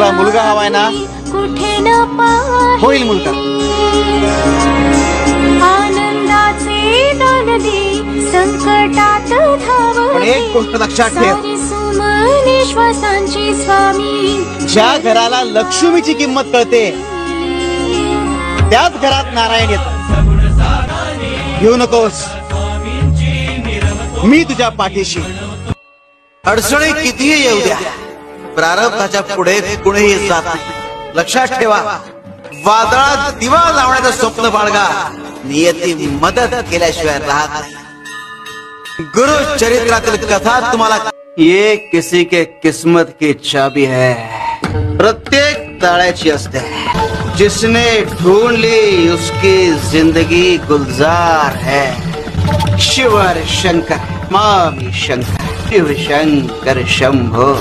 तुला मुलगा हवाय ना? कुठे न होईल मुलगा. आनंदाचे दान दे संकटात धाव. पण एक गोष्ट लक्षात ठेव, सुमने श्वासांची स्वामी. ज्या घराला लक्ष्मीची किंमत कळते त्याच घरात नारायण येतात. घेऊ नकोस, मी तुझ्या पाठीशी. अडचणी कितीही येऊ द्या, प्रारब्धाच्या पुढे कुणीही जात नाही. लक्षात ठेवा, वादळात दिवा लावण्याचं स्वप्न बाळगा, नियती मदत केल्याशिवाय राहत नाही. गुरु चरित्रातील कथा तुम्हाला, ये किसी के किस्मत की चाबी है, प्रत्येक ताळ्याची असते. जिसने ढूंढ ली उसकी जिंदगी गुलजार है. शिव शंकर, मामी शंकर, शिव शंकर शंभो.